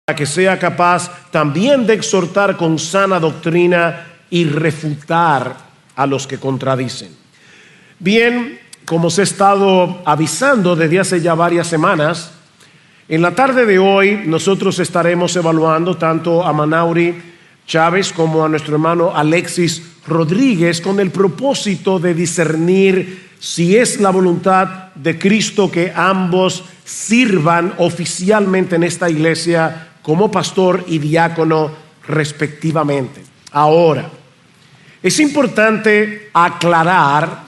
para que sea capaz también de exhortar con sana doctrina y refutar a los que contradicen. Bien, como os he estado avisando desde hace ya varias semanas, en la tarde de hoy nosotros estaremos evaluando tanto a Manauri Chávez como a nuestro hermano Alexis Rodríguez con el propósito de discernir si es la voluntad de Cristo que ambos sirvan oficialmente en esta iglesia como pastor y diácono respectivamente. Ahora, es importante aclarar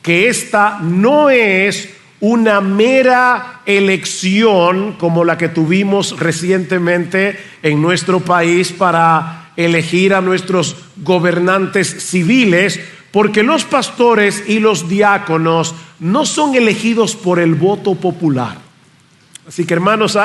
que esta no es una mera elección como la que tuvimos recientemente en nuestro país para elegir a nuestros gobernantes civiles, porque los pastores y los diáconos no son elegidos por el voto popular. Así que, hermanos,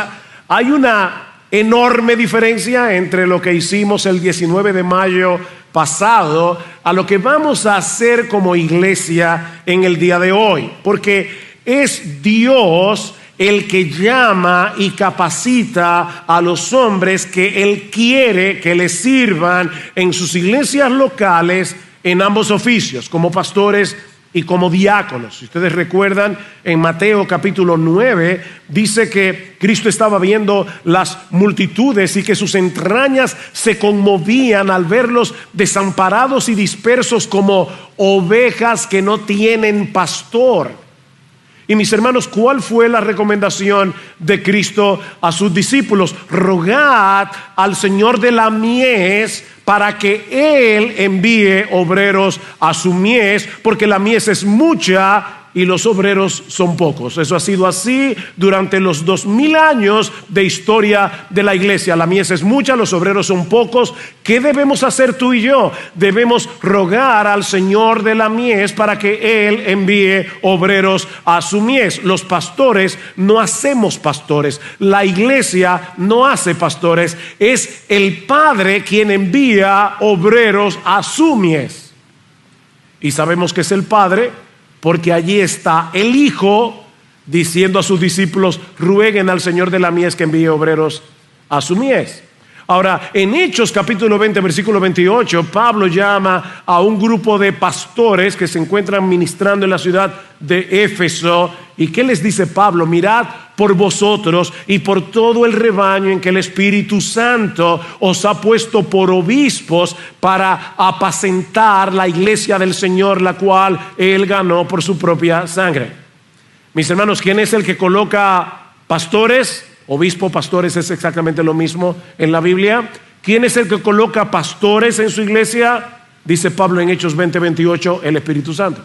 hay una enorme diferencia entre lo que hicimos el 19 de mayo pasado a lo que vamos a hacer como iglesia en el día de hoy, porque es Dios el que llama y capacita a los hombres que Él quiere que le sirvan en sus iglesias locales en ambos oficios, como pastores y como diáconos. Si ustedes recuerdan, en Mateo capítulo 9 dice que Cristo estaba viendo las multitudes y que sus entrañas se conmovían al verlos desamparados y dispersos como ovejas que no tienen pastor. Y mis hermanos, ¿cuál fue la recomendación de Cristo a sus discípulos? Rogad al Señor de la mies para que Él envíe obreros a su mies, porque la mies es mucha y los obreros son pocos. Eso ha sido así durante los 2000 años de historia de la iglesia. La mies es mucha, los obreros son pocos. ¿Qué debemos hacer tú y yo? Debemos rogar al Señor de la mies para que Él envíe obreros a su mies. Los pastores no hacemos pastores. La iglesia no hace pastores. Es el Padre quien envía obreros a su mies. Y sabemos que es el Padre porque allí está el Hijo diciendo a sus discípulos: rueguen al Señor de la mies que envíe obreros a su mies. Ahora, en Hechos capítulo 20, versículo 28, Pablo llama a un grupo de pastores que se encuentran ministrando en la ciudad de Éfeso. ¿Y qué les dice Pablo? Mirad por vosotros y por todo el rebaño en que el Espíritu Santo os ha puesto por obispos para apacentar la iglesia del Señor, la cual Él ganó por su propia sangre. Mis hermanos, ¿quién es el que coloca pastores? Obispo, pastores, es exactamente lo mismo en la Biblia. ¿Quién es el que coloca pastores en su iglesia? Dice Pablo en Hechos 20:28, el Espíritu Santo.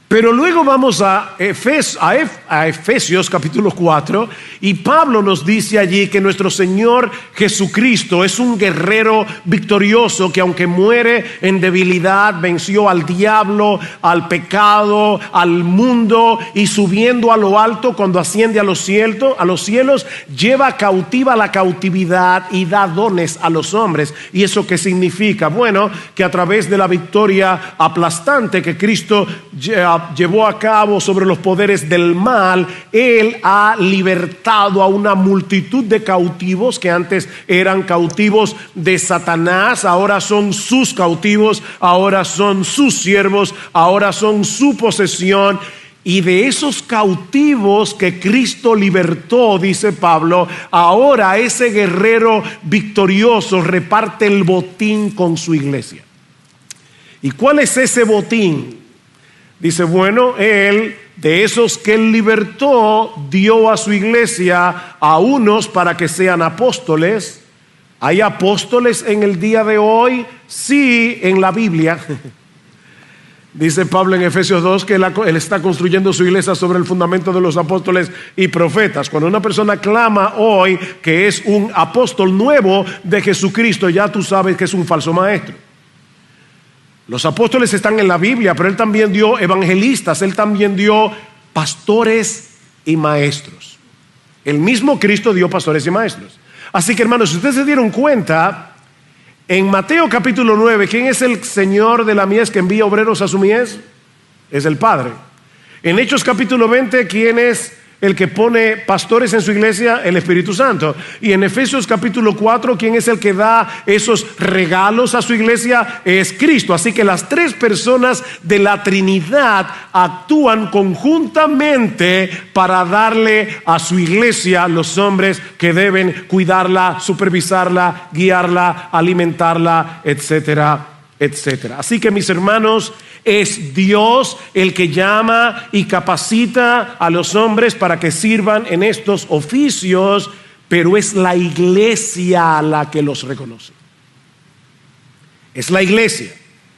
Pero luego vamos a Efesios capítulo 4 y Pablo nos dice allí que nuestro Señor Jesucristo es un guerrero victorioso que aunque muere en debilidad, venció al diablo, al pecado, al mundo, y subiendo a lo alto cuando asciende a los cielos, lleva cautiva la cautividad y da dones a los hombres. ¿Y eso qué significa? Bueno, que a través de la victoria aplastante que Cristo llevó a cabo sobre los poderes del mal, Él ha libertado a una multitud de cautivos que antes eran cautivos de Satanás. Ahora son sus cautivos, ahora son sus siervos, ahora son su posesión. Y de esos cautivos que Cristo libertó, dice Pablo, ahora ese guerrero victorioso reparte el botín con su iglesia. ¿Y cuál es ese botín? Dice, bueno, Él, de esos que Él libertó, dio a su iglesia a unos para que sean apóstoles. ¿Hay apóstoles en el día de hoy? Sí, en la Biblia. Dice Pablo en Efesios 2 que Él está construyendo su iglesia sobre el fundamento de los apóstoles y profetas. Cuando una persona clama hoy que es un apóstol nuevo de Jesucristo, ya tú sabes que es un falso maestro. Los apóstoles están en la Biblia, pero Él también dio evangelistas, Él también dio pastores y maestros. El mismo Cristo dio pastores y maestros. Así que, hermanos, si ustedes se dieron cuenta, en Mateo capítulo 9, ¿quién es el Señor de la mies que envía obreros a su mies? Es el Padre. En Hechos capítulo 20, ¿quién es El que pone pastores en su iglesia, el Espíritu Santo. Y en Efesios capítulo 4, ¿quién es el que da esos regalos a su iglesia? Es Cristo. Así que las tres personas de la Trinidad actúan conjuntamente para darle a su iglesia los hombres que deben cuidarla, supervisarla, guiarla, alimentarla, etcétera, etcétera. Así que, mis hermanos, es Dios el que llama y capacita a los hombres para que sirvan en estos oficios, pero es la iglesia la que los reconoce. Es la iglesia.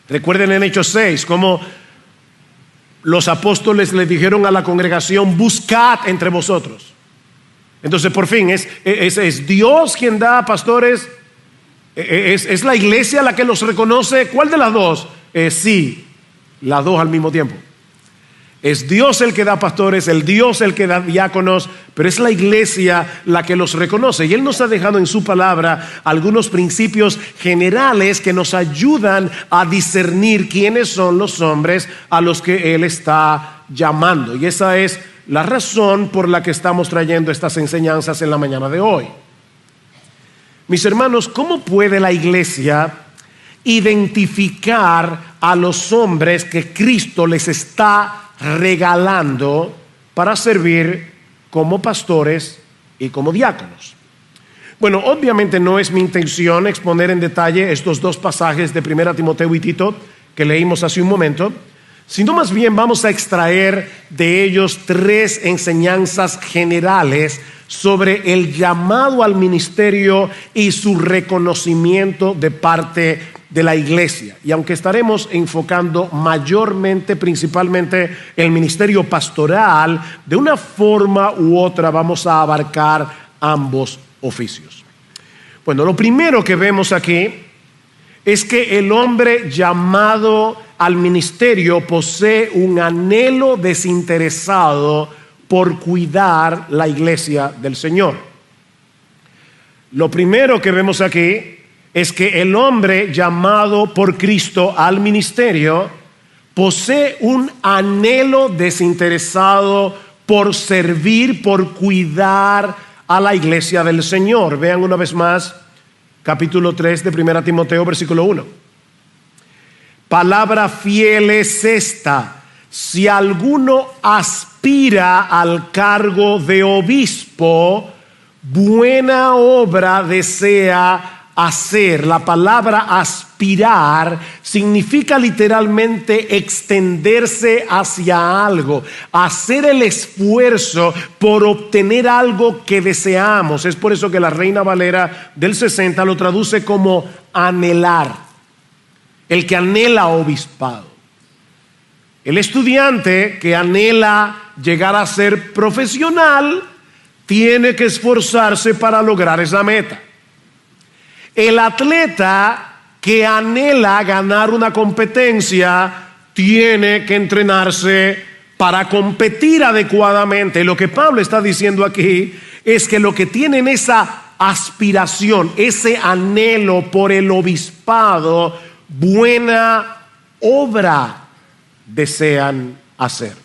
Recuerden en Hechos 6 cómo los apóstoles le dijeron a la congregación: buscad entre vosotros. Entonces, por fin, es Dios quien da a pastores. ¿Es la iglesia la que los reconoce? ¿Cuál de las dos? Sí, las dos al mismo tiempo. Es Dios el que da pastores, el Dios el que da diáconos, pero es la iglesia la que los reconoce. Y Él nos ha dejado en su palabra algunos principios generales que nos ayudan a discernir quiénes son los hombres a los que Él está llamando. Y esa es la razón por la que estamos trayendo estas enseñanzas en la mañana de hoy. Mis hermanos, ¿cómo puede la iglesia identificar a los hombres que Cristo les está regalando para servir como pastores y como diáconos? Bueno, obviamente no es mi intención exponer en detalle estos dos pasajes de 1 Timoteo y Tito que leímos hace un momento, sino más bien vamos a extraer de ellos tres enseñanzas generales sobre el llamado al ministerio y su reconocimiento de parte de la iglesia. Y aunque estaremos enfocando mayormente, principalmente el ministerio pastoral, de una forma u otra vamos a abarcar ambos oficios. Bueno, lo primero que vemos aquí es que el hombre llamado al ministerio posee un anhelo desinteresado por cuidar la iglesia del Señor. Lo primero que vemos aquí es que el hombre llamado por Cristo al ministerio posee un anhelo desinteresado por servir, por cuidar a la iglesia del Señor. Vean una vez más capítulo 3 de 1 Timoteo, versículo 1. Palabra fiel es esta: si alguno aspira al cargo de obispo, buena obra desea hacer. La palabra aspirar significa literalmente extenderse hacia algo, hacer el esfuerzo por obtener algo que deseamos. Es por eso que la Reina Valera del 60 lo traduce como anhelar, el que anhela obispado. El estudiante que anhela llegar a ser profesional tiene que esforzarse para lograr esa meta. El atleta que anhela ganar una competencia tiene que entrenarse para competir adecuadamente. Lo que Pablo está diciendo aquí es que los que tienen esa aspiración, ese anhelo por el obispado, buena obra desean hacer.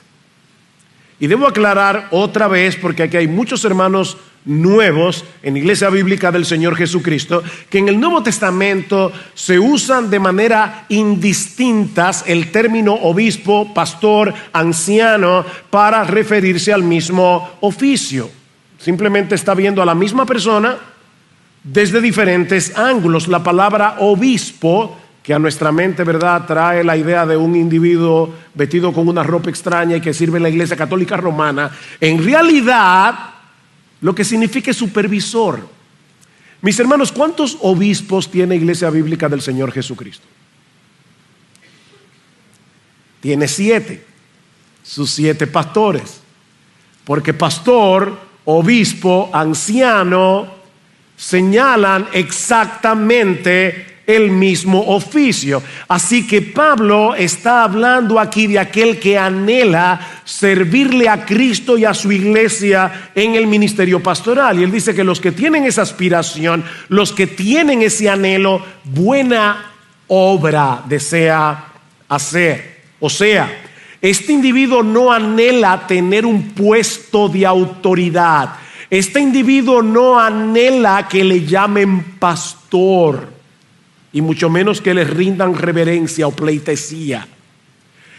Y debo aclarar otra vez, porque aquí hay muchos hermanos nuevos en Iglesia Bíblica del Señor Jesucristo, que en el Nuevo Testamento se usan de manera indistintas el término obispo, pastor, anciano para referirse al mismo oficio. Simplemente está viendo a la misma persona desde diferentes ángulos. La palabra obispo, que a nuestra mente, ¿verdad?, trae la idea de un individuo vestido con una ropa extraña y que sirve en la Iglesia Católica Romana, en realidad lo que significa es supervisor. Mis hermanos, ¿cuántos obispos tiene Iglesia Bíblica del Señor Jesucristo? Tiene 7, sus 7 pastores, porque pastor, obispo, anciano señalan exactamente el mismo oficio. Así que Pablo está hablando aquí de aquel que anhela servirle a Cristo y a su iglesia en el ministerio pastoral. Y él dice que los que tienen esa aspiración, los que tienen ese anhelo, buena obra desea hacer. O sea, Este individuo no anhela tener un puesto de autoridad. Este individuo no anhela que le llamen pastor, y mucho menos que le rindan reverencia o pleitesía.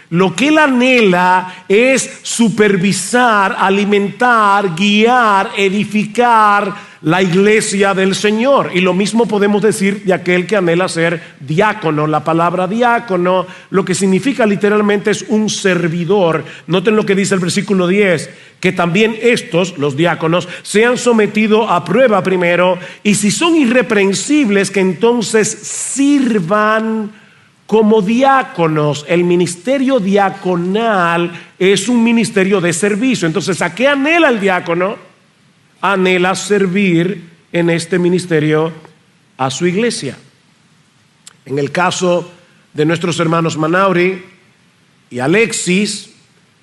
Lo que él anhela es supervisar, alimentar, guiar, edificar la iglesia del Señor. Y lo mismo podemos decir de aquel que anhela ser diácono. La palabra diácono lo que significa literalmente es un servidor. Noten lo que dice el versículo 10, que también estos, los diáconos, sean sometidos a prueba primero, y si son irreprensibles, que entonces sirvan como diáconos. El ministerio diaconal es un ministerio de servicio. Entonces, ¿a qué anhela el diácono? Anhela servir en este ministerio a su iglesia. En el caso de nuestros hermanos Manauri y Alexis,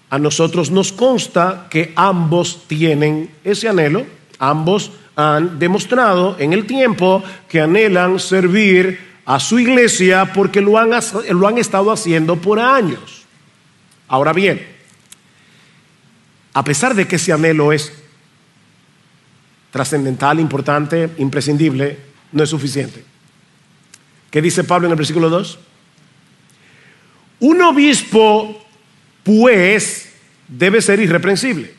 a nosotros nos consta que ambos tienen ese anhelo. Ambos han demostrado en el tiempo que anhelan servir a su iglesia porque lo han estado haciendo por años. Ahora bien, a pesar de que ese anhelo es trascendental, importante, imprescindible, no es suficiente. ¿Qué dice Pablo en el versículo 2? Un obispo, pues, debe ser irreprensible.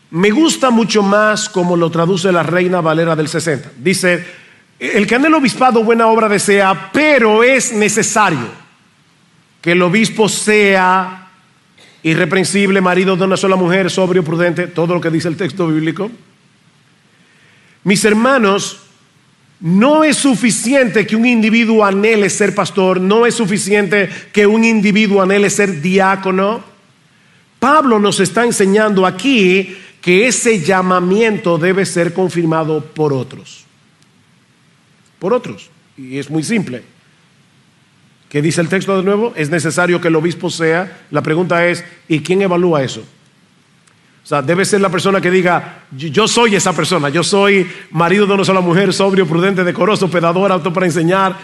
Me gusta mucho más como lo traduce la Reina Valera del 60. Dice: el que anhela el obispado buena obra desea, pero es necesario que el obispo sea irreprensible, marido de una sola mujer, sobrio, prudente, todo lo que dice el texto bíblico. Mis hermanos, no es suficiente que un individuo anhele ser pastor, no es suficiente que un individuo anhele ser diácono. Pablo nos está enseñando aquí que ese llamamiento debe ser confirmado por otros. Por otros. Y es muy simple. ¿Qué dice el texto de nuevo? Es necesario que el obispo sea. La pregunta es, ¿y quién evalúa eso? O sea, debe ser la persona que diga: yo soy esa persona, yo soy marido de una sola mujer, sobrio, prudente, decoroso, pedador, apto para enseñar.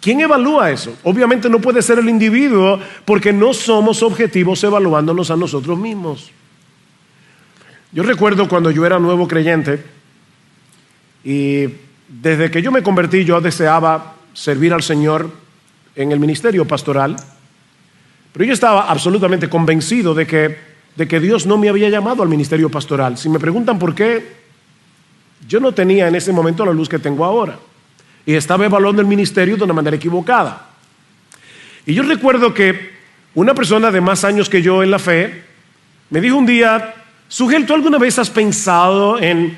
¿Quién evalúa eso? Obviamente no puede ser el individuo, porque no somos objetivos evaluándonos a nosotros mismos. Yo recuerdo cuando yo era nuevo creyente, y desde que yo me convertí, yo deseaba servir al Señor en el ministerio pastoral, pero yo estaba absolutamente convencido de que Dios no me había llamado al ministerio pastoral. Si me preguntan por qué, yo no tenía en ese momento la luz que tengo ahora, y estaba evaluando el ministerio de una manera equivocada. Y yo recuerdo que una persona de más años que yo en la fe me dijo un día: Sugel, ¿tú alguna vez has pensado en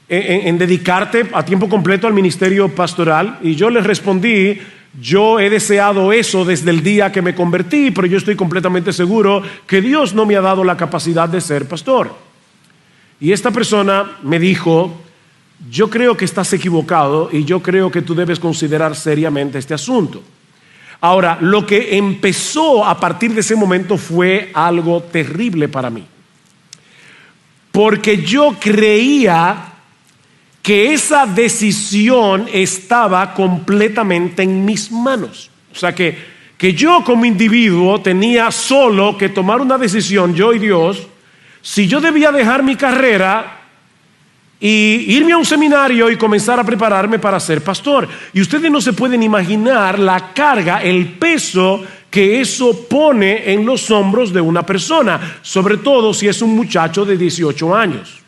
dedicarte a tiempo completo al ministerio pastoral? Y yo le respondí: yo he deseado eso desde el día que me convertí, pero yo estoy completamente seguro que Dios no me ha dado la capacidad de ser pastor. Y esta persona me dijo: yo creo que estás equivocado, y yo creo que tú debes considerar seriamente este asunto. Ahora, lo que empezó a partir de ese momento fue algo terrible para mí, porque yo creía que esa decisión estaba completamente en mis manos. O sea, que yo como individuo tenía solo que tomar una decisión, yo y Dios, si yo debía dejar mi carrera y irme a un seminario y comenzar a prepararme para ser pastor. Y ustedes no se pueden imaginar la carga, el peso que eso pone en los hombros de una persona, sobre todo si es un muchacho de 18 años.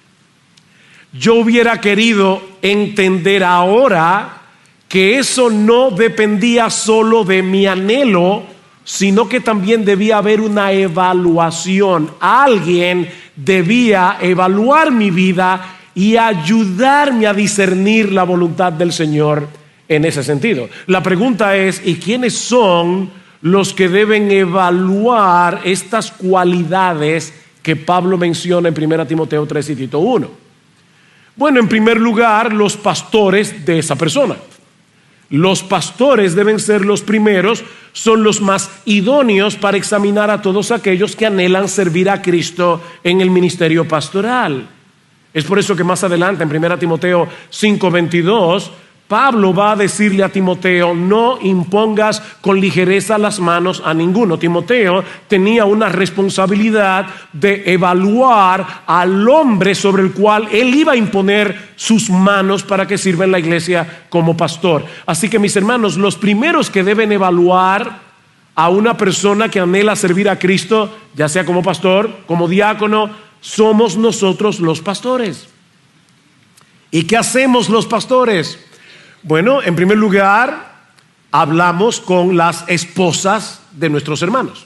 Yo hubiera querido entender ahora que eso no dependía solo de mi anhelo, sino que también debía haber una evaluación. Alguien debía evaluar mi vida y ayudarme a discernir la voluntad del Señor en ese sentido. La pregunta es: ¿y quiénes son los que deben evaluar estas cualidades que Pablo menciona en 1 Timoteo 3 y Tito 1? Bueno, en primer lugar, los pastores de esa persona. Los pastores deben ser los primeros, son los más idóneos para examinar a todos aquellos que anhelan servir a Cristo en el ministerio pastoral. Es por eso que más adelante, en 1 Timoteo 5:22, Pablo va a decirle a Timoteo: no impongas con ligereza las manos a ninguno. Timoteo tenía una responsabilidad de evaluar al hombre sobre el cual él iba a imponer sus manos para que sirva en la iglesia como pastor. Así que, mis hermanos, los primeros que deben evaluar a una persona que anhela servir a Cristo, ya sea como pastor, como diácono, somos nosotros los pastores. ¿Y qué hacemos los pastores? Bueno, en primer lugar, hablamos con las esposas de nuestros hermanos.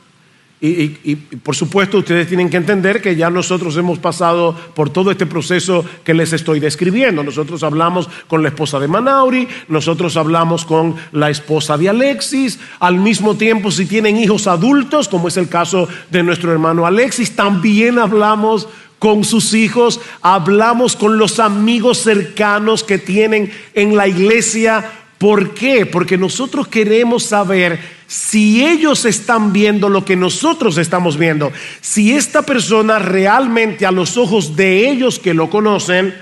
Y por supuesto, ustedes tienen que entender que ya nosotros hemos pasado por todo este proceso que les estoy describiendo. Nosotros hablamos con la esposa de Manauri, nosotros hablamos con la esposa de Alexis. Al mismo tiempo, si tienen hijos adultos, como es el caso de nuestro hermano Alexis, también hablamos con sus hijos, hablamos con los amigos cercanos que tienen en la iglesia. ¿Por qué? Porque nosotros queremos saber si ellos están viendo lo que nosotros estamos viendo. Si esta persona realmente, a los ojos de ellos que lo conocen,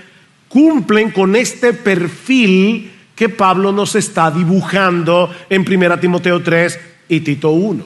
cumplen con este perfil que Pablo nos está dibujando en 1 Timoteo 3 y Tito 1.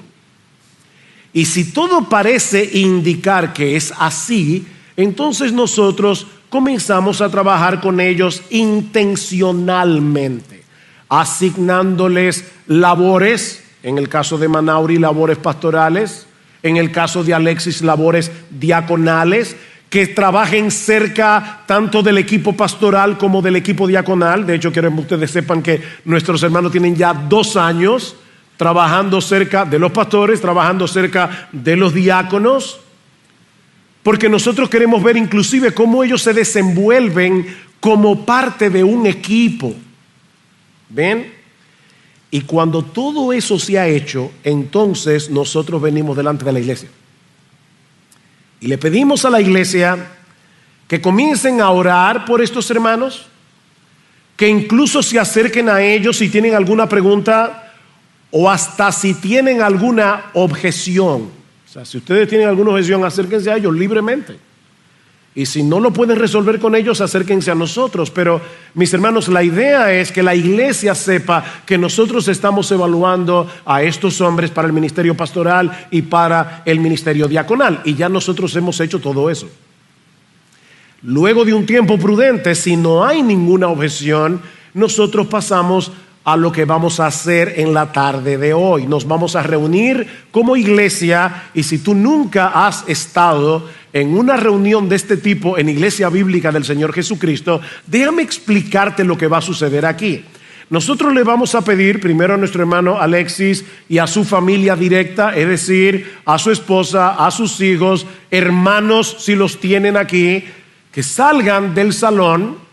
Y si todo parece indicar que es así, entonces nosotros comenzamos a trabajar con ellos intencionalmente, asignándoles labores, en el caso de Manauri, labores pastorales, en el caso de Alexis, labores diaconales, que trabajen cerca tanto del equipo pastoral como del equipo diaconal. De hecho, quiero que ustedes sepan que nuestros hermanos tienen ya 2 años trabajando cerca de los pastores, trabajando cerca de los diáconos, porque nosotros queremos ver inclusive cómo ellos se desenvuelven como parte de un equipo. ¿Ven? Y cuando todo eso se ha hecho, entonces nosotros venimos delante de la iglesia y le pedimos a la iglesia que comiencen a orar por estos hermanos, que incluso se acerquen a ellos si tienen alguna pregunta o hasta si tienen alguna objeción. O sea, si ustedes tienen alguna objeción, acérquense a ellos libremente. Y si no lo pueden resolver con ellos, acérquense a nosotros. Pero, mis hermanos, la idea es que la iglesia sepa que nosotros estamos evaluando a estos hombres para el ministerio pastoral y para el ministerio diaconal. Y ya nosotros hemos hecho todo eso. Luego de un tiempo prudente, si no hay ninguna objeción, nosotros pasamos a lo que vamos a hacer en la tarde de hoy. Nos vamos a reunir como iglesia, y si tú nunca has estado en una reunión de este tipo en Iglesia Bíblica del Señor Jesucristo, déjame explicarte lo que va a suceder aquí. Nosotros le vamos a pedir primero a nuestro hermano Alexis y a su familia directa, es decir, a su esposa, a sus hijos, hermanos si los tienen aquí, que salgan del salón,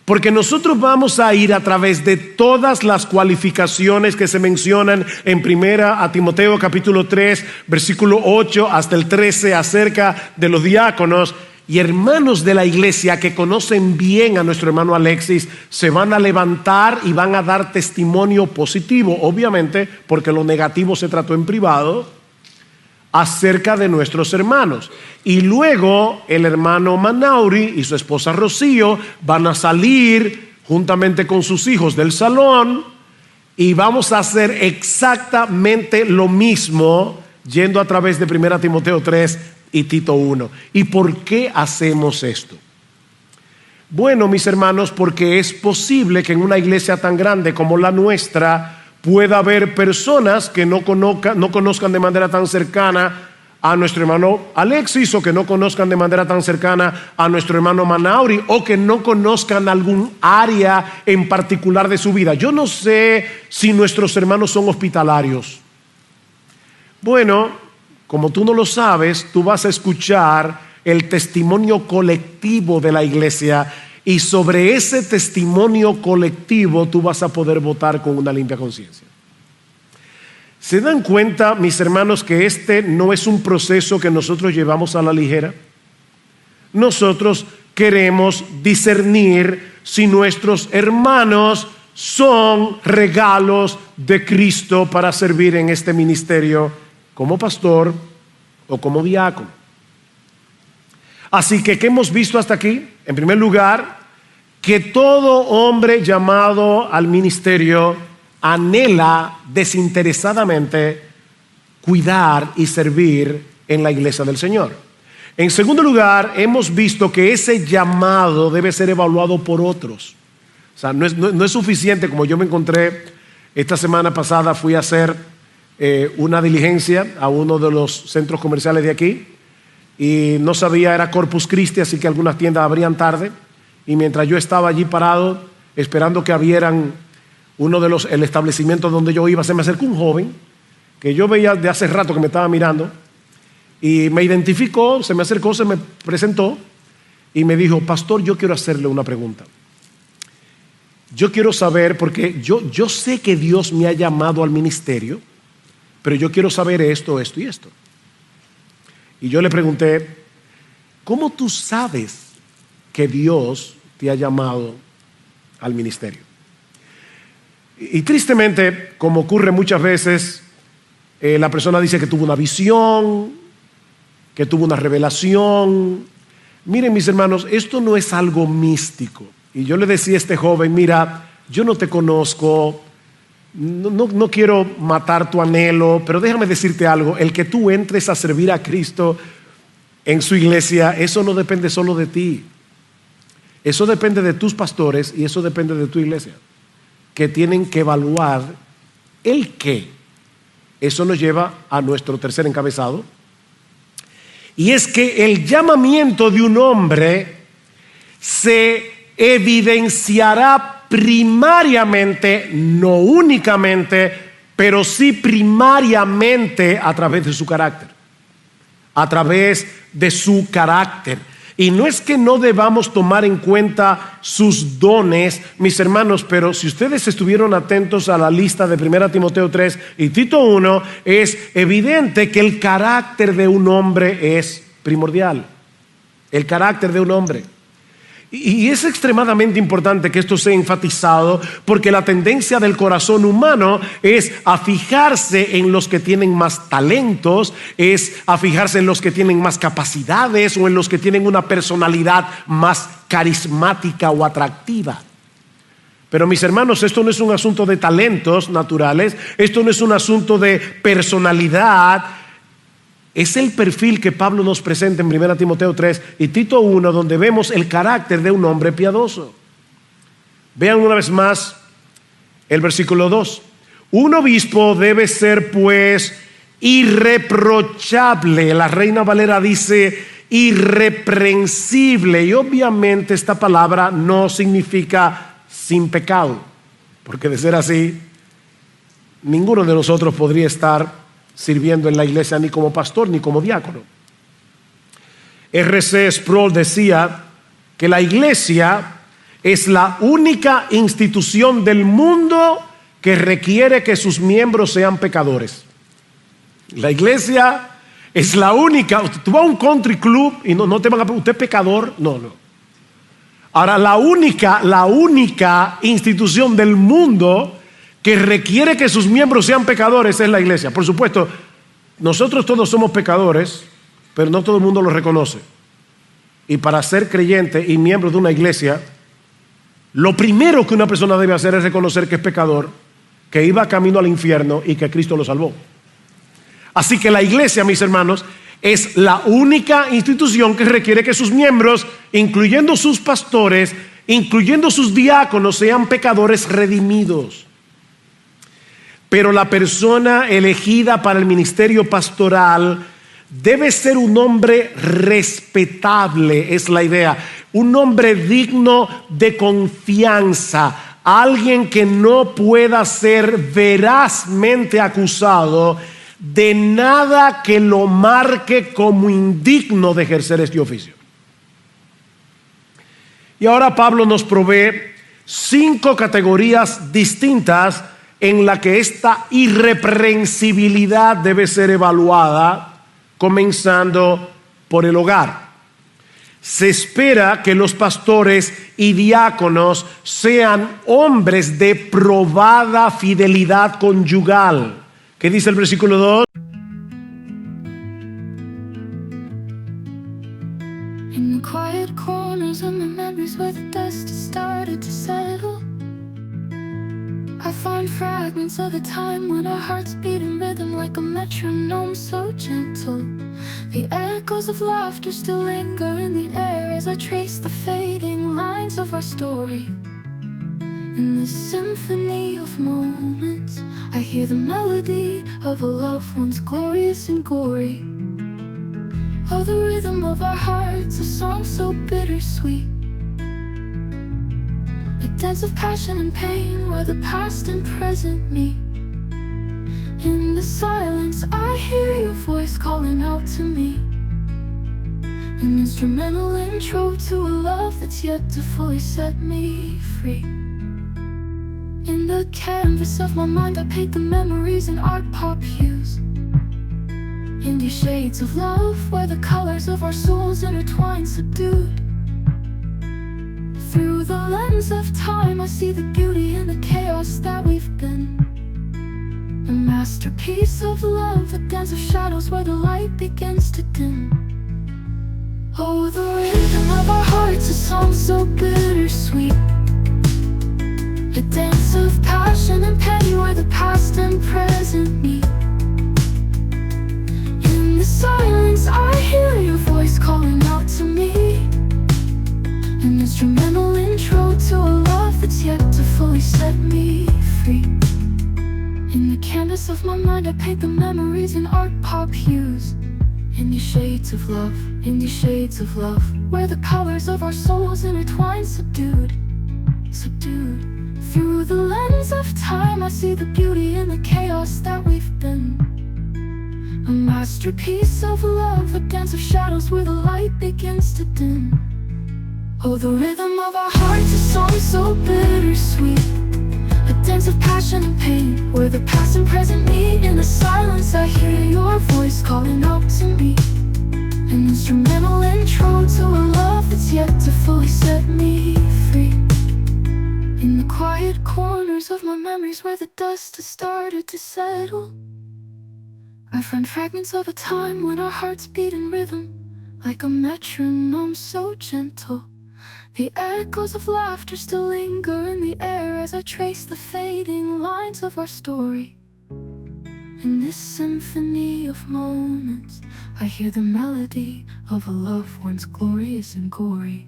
porque nosotros vamos a ir a través de todas las cualificaciones que se mencionan en 1 Timoteo capítulo 3, versículo 8 hasta el 13 acerca de los diáconos. Y hermanos de la iglesia que conocen bien a nuestro hermano Alexis se van a levantar y van a dar testimonio positivo, obviamente porque lo negativo se trató en privado, acerca de nuestros hermanos. Y luego el hermano Manauri y su esposa Rocío van a salir juntamente con sus hijos del salón, y vamos a hacer exactamente lo mismo yendo a través de 1 Timoteo 3 y Tito 1. ¿Y por qué hacemos esto? Bueno, mis hermanos, porque es posible que en una iglesia tan grande como la nuestra pueda haber personas que no conozcan de manera tan cercana a nuestro hermano Alexis, o que no conozcan de manera tan cercana a nuestro hermano Manauri, o que no conozcan algún área en particular de su vida. Yo no sé si nuestros hermanos son hospitalarios. Bueno, como tú no lo sabes, tú vas a escuchar el testimonio colectivo de la iglesia, y sobre ese testimonio colectivo tú vas a poder votar con una limpia conciencia. ¿Se dan cuenta, mis hermanos, que este no es un proceso que nosotros llevamos a la ligera? Nosotros queremos discernir si nuestros hermanos son regalos de Cristo para servir en este ministerio como pastor o como diácono. Así que, ¿qué hemos visto hasta aquí? En primer lugar, que todo hombre llamado al ministerio anhela desinteresadamente cuidar y servir en la iglesia del Señor. En segundo lugar, hemos visto que ese llamado debe ser evaluado por otros. O sea, no es suficiente, como yo me encontré esta semana pasada, fui a hacer una diligencia a uno de los centros comerciales de aquí y no sabía, era Corpus Christi, así que algunas tiendas abrían tarde, y mientras yo estaba allí parado esperando que abrieran el establecimiento donde yo iba, se me acercó un joven que yo veía de hace rato que me estaba mirando y me identificó, se me acercó, se me presentó y me dijo: pastor, yo quiero hacerle una pregunta. Yo quiero saber, porque yo sé que Dios me ha llamado al ministerio, pero yo quiero saber esto, esto y esto. Y yo le pregunté: ¿cómo tú sabes que Dios te ha llamado al ministerio? Y tristemente, como ocurre muchas veces, la persona dice que tuvo una visión, que tuvo una revelación. Miren, mis hermanos, esto no es algo místico. Y yo le decía a este joven: mira, yo no te conozco, no quiero matar tu anhelo, pero déjame decirte algo: el que tú entres a servir a Cristo en su iglesia, eso no depende solo de ti. Eso depende de tus pastores y eso depende de tu iglesia, que tienen que evaluar el qué. Eso nos lleva a nuestro tercer encabezado, y es que el llamamiento de un hombre se evidenciará primariamente, no únicamente, pero sí primariamente a través de su carácter. A través de su carácter. Y no es que no debamos tomar en cuenta sus dones, mis hermanos, pero si ustedes estuvieron atentos a la lista de 1 Timoteo 3 y Tito 1, es evidente que el carácter de un hombre es primordial. El carácter de un hombre. Y es extremadamente importante que esto sea enfatizado, porque la tendencia del corazón humano es a fijarse en los que tienen más talentos, es a fijarse en los que tienen más capacidades o en los que tienen una personalidad más carismática o atractiva. Pero mis hermanos, esto no es un asunto de talentos naturales, esto no es un asunto de personalidad. Es el perfil que Pablo nos presenta en 1 Timoteo 3 y Tito 1, donde vemos el carácter de un hombre piadoso. Vean una vez más el versículo 2. Un obispo debe ser pues irreprochable. La Reina Valera dice irreprensible, y obviamente esta palabra no significa sin pecado, porque de ser así, ninguno de nosotros podría estar sirviendo en la iglesia ni como pastor ni como diácono. R.C. Sproul decía que la iglesia es la única institución del mundo que requiere que sus miembros sean pecadores. La iglesia es la única. Tú vas a un country club y no te van a preguntar: ¿usted es pecador? No. Ahora, la única institución del mundo que requiere que sus miembros sean pecadores es la iglesia. Por supuesto, nosotros todos somos pecadores, pero no todo el mundo lo reconoce. Y para ser creyente y miembro de una iglesia, lo primero que una persona debe hacer es reconocer que es pecador, que iba camino al infierno y que Cristo lo salvó. Así que la iglesia, mis hermanos, es la única institución que requiere que sus miembros, incluyendo sus pastores, incluyendo sus diáconos, sean pecadores redimidos. Pero la persona elegida para el ministerio pastoral debe ser un hombre respetable, es la idea. Un hombre digno de confianza. Alguien que no pueda ser verazmente acusado de nada que lo marque como indigno de ejercer este oficio. Y ahora Pablo nos provee 5 categorías distintas en la que esta irreprensibilidad debe ser evaluada, comenzando por el hogar. Se espera que los pastores y diáconos sean hombres de probada fidelidad conyugal. ¿Qué dice el versículo 2? In the quiet corners shadows of my memories where the dust has started to settle. I find fragments of a time when our hearts beat in rhythm like a metronome so gentle. The echoes of laughter still linger in the air as I trace the fading lines of our story. In this symphony of moments, I hear the melody of a love once glorious and gory. Oh, the rhythm of our hearts, a song so bittersweet, a dance of passion and pain where the past and present meet. In the silence, I hear your voice calling out to me, an instrumental intro to a love that's yet to fully set me free. In the canvas of my mind, I paint the memories in art pop hues, in these shades of love where the colors of our souls intertwine subdued. Through the lens of time, I see the beauty in the chaos that we've been, a masterpiece of love, a dance of shadows where the light begins to dim. Oh, the rhythm of our hearts, a song so bittersweet, a dance of passion and pain where the past and present meet. In the silence, I hear your voice calling out to me, an instrumental intro to a love that's yet to fully set me free. In the canvas of my mind, I paint the memories in art pop hues, in these shades of love, in these shades of love, where the colors of our souls intertwine subdued, subdued. Through the lens of time, I see the beauty in the chaos that we've been, a masterpiece of love, a dance of shadows where the light begins to dim. Oh, the rhythm of our hearts, a song so bittersweet, a dance of passion and pain where the past and present meet. In the silence, I hear your voice calling out to me, an instrumental intro to a love that's yet to fully set me free. In the quiet corners of my memories where the dust has started to settle, I find fragments of a time when our hearts beat in rhythm like a metronome so gentle. The echoes of laughter still linger in the air as I trace the fading lines of our story. In this symphony of moments, I hear the melody of a love once glorious and gory.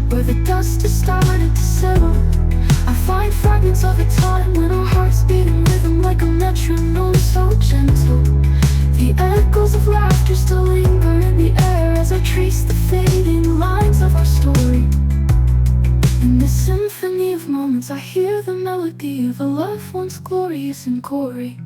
Where the dust has started to settle, I find fragments of a time when our hearts beat in rhythm like a metronome so gentle. The echoes of laughter still linger in the air as I trace the fading lines of our story. In this symphony of moments, I hear the melody of a love once glorious and gory.